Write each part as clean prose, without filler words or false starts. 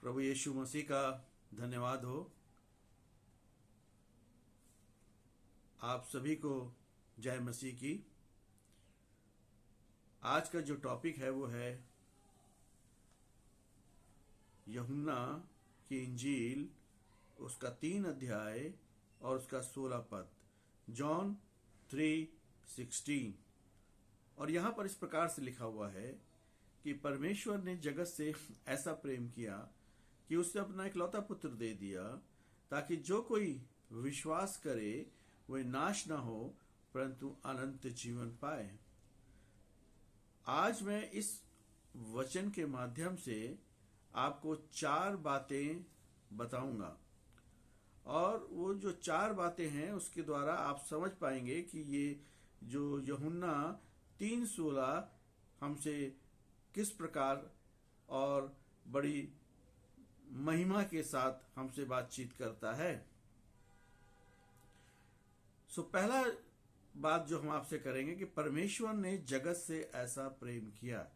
प्रभु यीशु मसीह का धन्यवाद हो। आप सभी को जय मसीह की। आज का जो टॉपिक है वो है यूहन्ना की इंजील, उसका 3 अध्याय और उसका 16 पद, जॉन 3:16। और यहाँ पर इस प्रकार से लिखा हुआ है कि परमेश्वर ने जगत से ऐसा प्रेम किया कि उसने अपना इकलौता पुत्र दे दिया, ताकि जो कोई विश्वास करे वह नाश ना हो परंतु अनंत जीवन पाए। आज मैं इस वचन के माध्यम से आपको 4 बातें बताऊंगा, और वो जो 4 बातें हैं उसके द्वारा आप समझ पाएंगे कि ये जो यूहन्ना 3:16 हमसे किस प्रकार और बड़ी महिमा के साथ हमसे बातचीत करता है। पहला बात जो हम आपसे करेंगे कि परमेश्वर ने जगत से ऐसा प्रेम किया।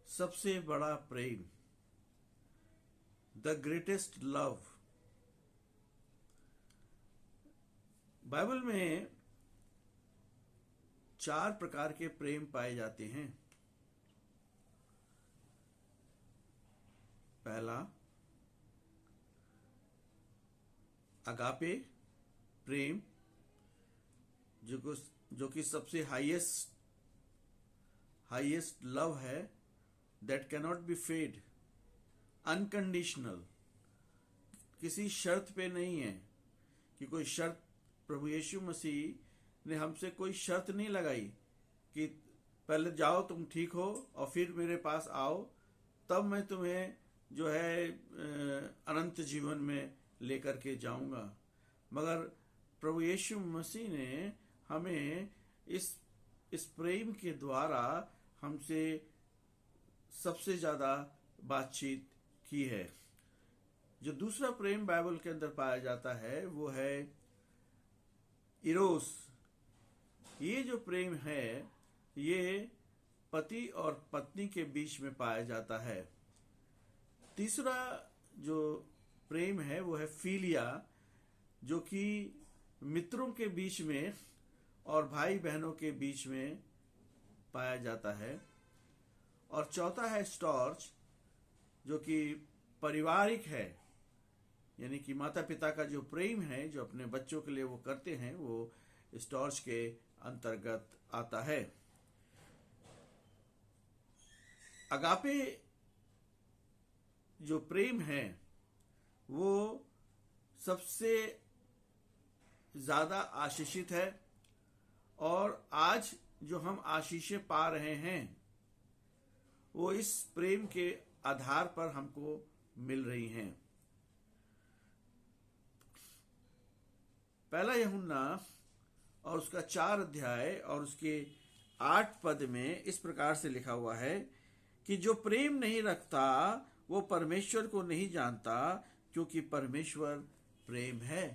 सबसे बड़ा प्रेम, द ग्रेटेस्ट लव। बाइबल में 4 प्रकार के प्रेम पाए जाते हैं। पहला अगापे प्रेम, जो कि सबसे हाईएस्ट लव है, that cannot be fed, unconditional, किसी शर्त पे नहीं है कि कोई शर्त। प्रभु यीशु मसीह ने हमसे कोई शर्त नहीं लगाई कि पहले जाओ तुम ठीक हो और फिर मेरे पास आओ, तब मैं तुम्हें जो है अनंत जीवन में लेकर के जाऊंगा। मगर प्रभु यीशु मसीह ने हमें इस प्रेम के द्वारा हमसे सबसे ज्यादा बातचीत की है। जो दूसरा प्रेम बाइबल के अंदर पाया जाता है वो है इरोस। ये जो प्रेम है ये पति और पत्नी के बीच में पाया जाता है। तीसरा जो प्रेम है वो है फिलिया, जो कि मित्रों के बीच में और भाई बहनों के बीच में पाया जाता है। और चौथा है स्टॉर्च, जो कि पारिवारिक है, यानी कि माता पिता का जो प्रेम है जो अपने बच्चों के लिए वो करते हैं, वो स्टॉर्च के अंतर्गत आता है। अगापे जो प्रेम है वो सबसे ज्यादा आशीषित है, और आज जो हम आशीषें पा रहे हैं वो इस प्रेम के आधार पर हमको मिल रही हैं। पहला यूहन्ना और उसका 4 अध्याय और उसके 8 पद में इस प्रकार से लिखा हुआ है कि जो प्रेम नहीं रखता वो परमेश्वर को नहीं जानता, क्योंकि परमेश्वर प्रेम है।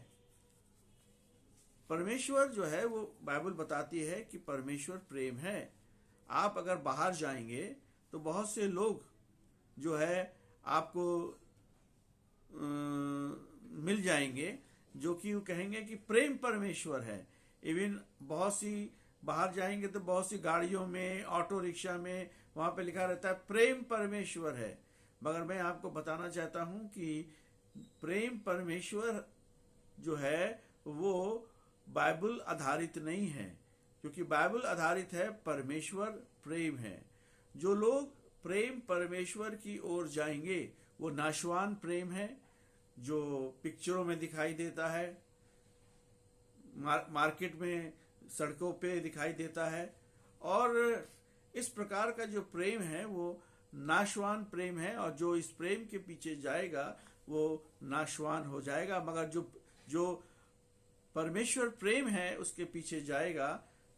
परमेश्वर जो है वो बाइबल बताती है कि परमेश्वर प्रेम है। आप अगर बाहर जाएंगे तो बहुत से लोग जो है आपको मिल जाएंगे जो कि वो कहेंगे कि प्रेम परमेश्वर है। इवन बहुत सी बाहर जाएंगे तो बहुत सी गाड़ियों में, ऑटो रिक्शा में वहां पे लिखा रहता है प्रेम परमेश्वर है। मगर मैं आपको बताना चाहता हूं कि प्रेम परमेश्वर जो है वो बाइबल आधारित नहीं है, क्योंकि बाइबल आधारित है परमेश्वर प्रेम है। जो लोग प्रेम परमेश्वर की ओर जाएंगे वो नाशवान प्रेम है, जो पिक्चरों में दिखाई देता है, मार्केट में, सड़कों पे दिखाई देता है। और इस प्रकार का जो प्रेम है वो नाशवान प्रेम है, और जो इस प्रेम के पीछे जाएगा वो नाशवान हो जाएगा। मगर जो परमेश्वर प्रेम है उसके पीछे जाएगा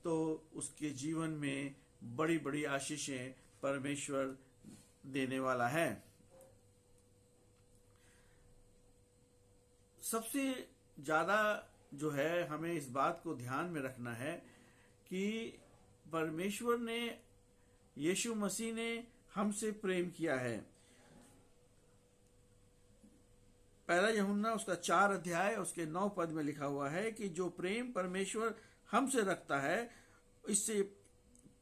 तो उसके जीवन में बड़ी बड़ी आशीषें परमेश्वर देने वाला है। सबसे ज्यादा जो है हमें इस बात को ध्यान में रखना है कि परमेश्वर ने, यीशु मसीह ने हमसे प्रेम किया है। पहला यूहन्ना उसका 4 अध्याय उसके 9 पद में लिखा हुआ है कि जो प्रेम परमेश्वर हमसे रखता है इससे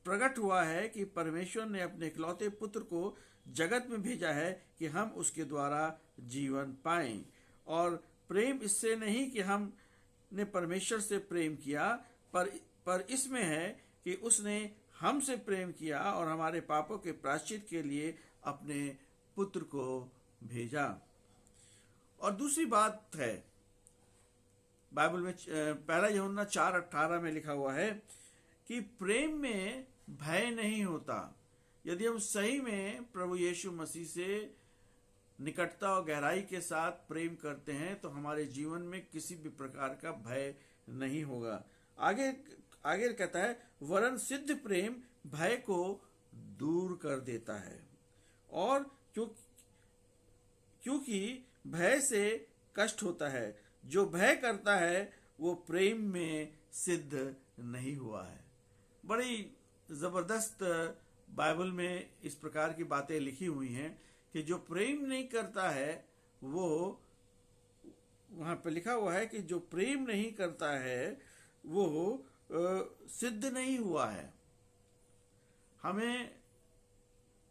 प्रकट हुआ है कि परमेश्वर ने अपने इकलौते पुत्र को जगत में भेजा है कि हम उसके द्वारा जीवन पाएं। और प्रेम इससे नहीं कि हमने परमेश्वर से प्रेम किया, पर इसमें है कि उसने हमसे प्रेम किया और हमारे पापों के प्रायश्चित के लिए अपने पुत्र को भेजा। और दूसरी बात है, बाइबल में पहला यूहन्ना 4:18 में लिखा हुआ है कि प्रेम में भय नहीं होता। यदि हम सही में प्रभु यीशु मसीह से निकटता और गहराई के साथ प्रेम करते हैं तो हमारे जीवन में किसी भी प्रकार का भय नहीं होगा। आगे कहता है, वरन सिद्ध प्रेम भय को दूर कर देता है, और क्योंकि भय से कष्ट होता है। जो भय करता है वो प्रेम में सिद्ध नहीं हुआ है। बड़ी जबरदस्त बाइबल में इस प्रकार की बातें लिखी हुई हैं कि जो प्रेम नहीं करता है, वो वहां पे लिखा हुआ है कि जो प्रेम नहीं करता है वो सिद्ध नहीं हुआ है। हमें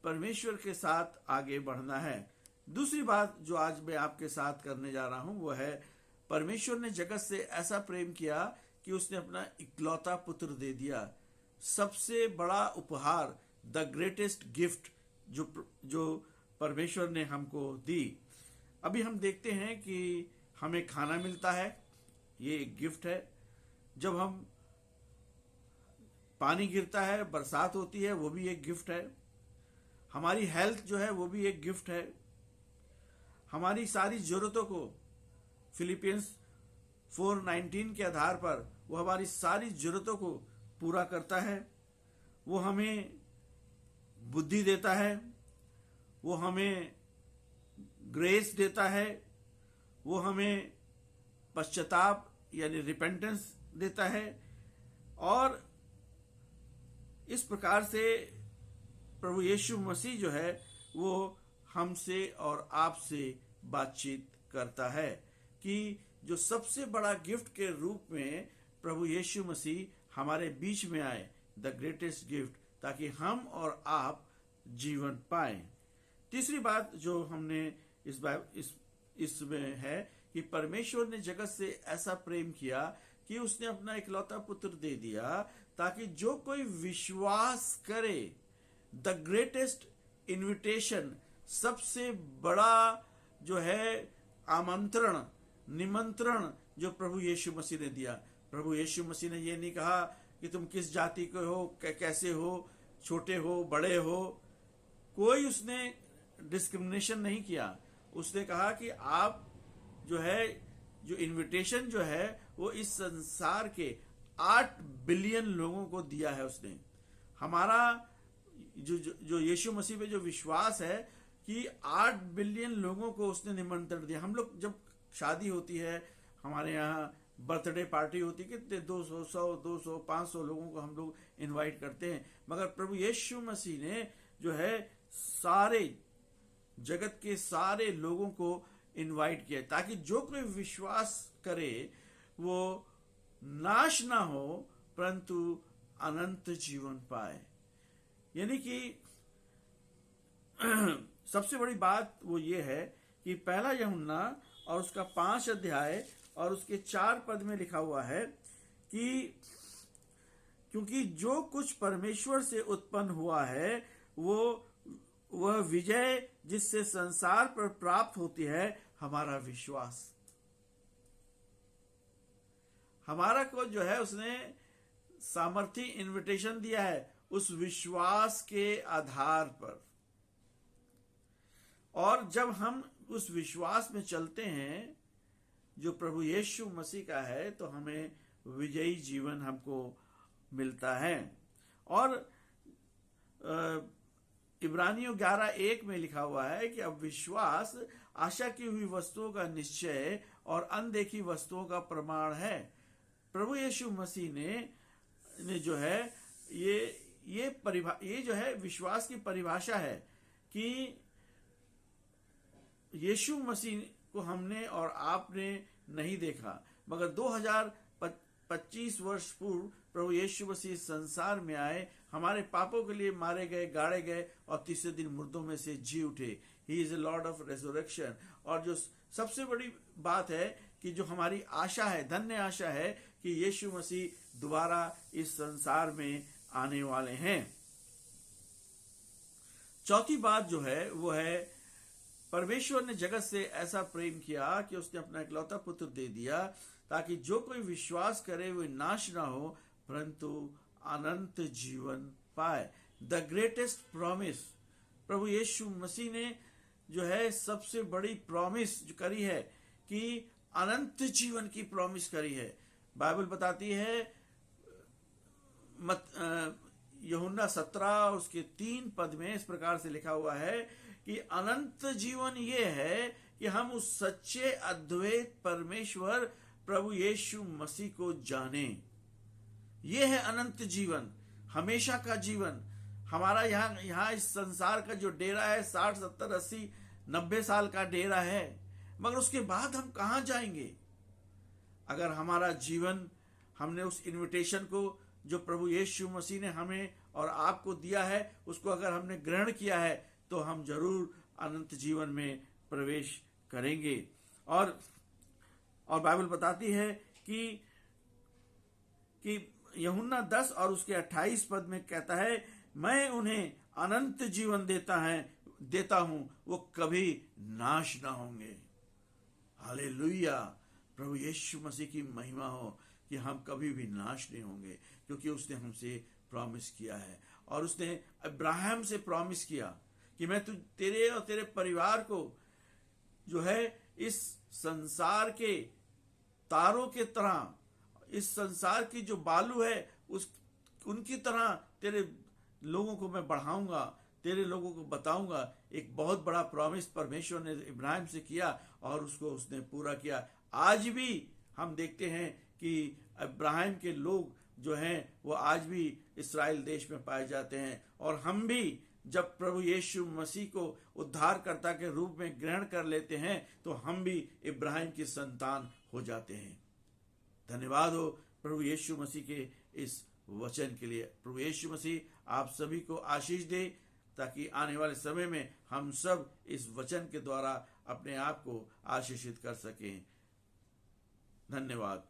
परमेश्वर के साथ आगे बढ़ना है। दूसरी बात जो आज मैं आपके साथ करने जा रहा हूं वो है, परमेश्वर ने जगत से ऐसा प्रेम किया कि उसने अपना इकलौता पुत्र दे दिया। सबसे बड़ा उपहार, द ग्रेटेस्ट गिफ्ट जो परमेश्वर ने हमको दी। अभी हम देखते हैं कि हमें खाना मिलता है, ये एक गिफ्ट है। जब हम पानी गिरता है, बरसात होती है, वो भी एक गिफ्ट है। हमारी हेल्थ जो है वो भी एक गिफ्ट है। हमारी सारी जरूरतों को फिलिपियंस 4:19 के आधार पर वो हमारी सारी जरूरतों को पूरा करता है। वो हमें बुद्धि देता है, वो हमें ग्रेस देता है, वो हमें पश्चाताप यानी रिपेंटेंस देता है। और इस प्रकार से प्रभु यीशु मसीह जो है वो हमसे और आपसे बातचीत करता है कि जो सबसे बड़ा गिफ्ट के रूप में प्रभु यीशु मसीह हमारे बीच में आए, द ग्रेटेस्ट गिफ्ट, ताकि हम और आप जीवन पाएं। तीसरी बात जो हमने इसमें है कि परमेश्वर ने जगत से ऐसा प्रेम किया कि उसने अपना इकलौता पुत्र दे दिया ताकि जो कोई विश्वास करे, द ग्रेटेस्ट इनविटेशन, सबसे बड़ा जो है आमंत्रण, निमंत्रण जो प्रभु यीशु मसीह ने दिया। प्रभु यीशु मसीह ने ये नहीं कहा कि तुम किस जाति के हो, कैसे हो, छोटे हो, बड़े हो, कोई उसने डिस्क्रिमिनेशन नहीं किया। उसने कहा कि आप जो है, जो इनविटेशन जो है वो इस संसार के 8 बिलियन लोगों को दिया है उसने। हमारा जो यीशु मसीह पे जो विश्वास है कि 8 बिलियन लोगों को उसने निमंत्रण दिया। हम लोग जब शादी होती है, हमारे यहाँ बर्थडे पार्टी होती है, कितने 200, 100, 200, 500 लोगों को हम लोग इनवाइट करते हैं। मगर प्रभु यीशु मसीह ने जो है सारे जगत के सारे लोगों को इनवाइट किया ताकि जो कोई विश्वास करे वो नाश ना हो परंतु अनंत जीवन पाए। यानी कि सबसे बड़ी बात वो ये है कि पहला यूहन्ना और उसका 5 अध्याय और उसके 4 पद में लिखा हुआ है कि क्योंकि जो कुछ परमेश्वर से उत्पन्न हुआ है वह विजय जिससे संसार पर प्राप्त होती है हमारा विश्वास। हमारा को जो है उसने सामर्थी इनविटेशन दिया है उस विश्वास के आधार पर। और जब हम उस विश्वास में चलते हैं जो प्रभु यीशु मसीह का है तो हमें विजयी जीवन हमको मिलता है। और इब्रानियों 11:1 में लिखा हुआ है कि अब विश्वास आशा की हुई वस्तुओं का निश्चय और अनदेखी वस्तुओं का प्रमाण है। प्रभु यीशु मसीह ने जो है ये जो है विश्वास की परिभाषा है कि यीशु मसीह को हमने और आपने नहीं देखा, मगर 2025 वर्ष पूर्व प्रभु यीशु मसीह संसार में आए, हमारे पापों के लिए मारे गए, गाड़े गए और तीसरे दिन मुर्दों में से जी उठे। He is a Lord of resurrection. और जो सबसे बड़ी बात है कि जो हमारी आशा है, धन्य आशा है कि यीशु मसीह दोबारा इस संसार में आने वाले हैं। चौथी बात जो है वो है, परमेश्वर ने जगत से ऐसा प्रेम किया कि उसने अपना इकलौता पुत्र दे दिया, ताकि जो कोई विश्वास करे वो नाश ना हो परंतु अनंत जीवन पाए। द ग्रेटेस्ट प्रॉमिस, प्रभु यीशु मसीह ने जो है सबसे बड़ी प्रॉमिस जो करी है कि अनंत जीवन की प्रॉमिस करी है। बाइबल बताती है यूहन्ना 17 उसके 3 पद में इस प्रकार से लिखा हुआ है कि अनंत जीवन ये है कि हम उस सच्चे अद्वैत परमेश्वर प्रभु यीशु मसीह को जाने। ये है अनंत जीवन, हमेशा का जीवन। हमारा यहाँ इस संसार का जो डेरा है 60, 70, 80, 90 साल का डेरा है, मगर उसके बाद हम कहाँ जाएंगे? अगर हमारा जीवन, हमने उस इनविटेशन को जो प्रभु यीशु मसीह ने हमें और आपको दिया है, उसको अगर हमने ग्रहण किया है तो हम जरूर अनंत जीवन में प्रवेश करेंगे। और बाइबल बताती है कि यूहन्ना 10 और उसके 28 पद में कहता है, मैं उन्हें अनंत जीवन देता हूं, वो कभी नाश ना होंगे। हालेलुया, प्रभु यीशु मसीह की महिमा हो कि हम कभी भी नाश नहीं होंगे, क्योंकि उसने हमसे प्रॉमिस किया है। और उसने अब्राहम से प्रॉमिस किया कि मैं तेरे और तेरे परिवार को जो है इस संसार के तारों के तरह, इस संसार की जो बालू है उनकी तरह तेरे लोगों को मैं बढ़ाऊंगा, तेरे लोगों को बताऊंगा। एक बहुत बड़ा प्रॉमिस परमेश्वर ने इब्राहिम से किया और उसको उसने पूरा किया। आज भी हम देखते हैं कि इब्राहिम के लोग जो हैं वो आज भी इस्राएल देश में पाए जाते हैं। और हम भी जब प्रभु यीशु मसीह को उद्धारकर्ता के रूप में ग्रहण कर लेते हैं तो हम भी इब्राहिम की संतान हो जाते हैं। धन्यवाद हो प्रभु यीशु मसीह के इस वचन के लिए। प्रभु यीशु मसीह आप सभी को आशीष दे, ताकि आने वाले समय में हम सब इस वचन के द्वारा अपने आप को आशीषित कर सकें। धन्यवाद।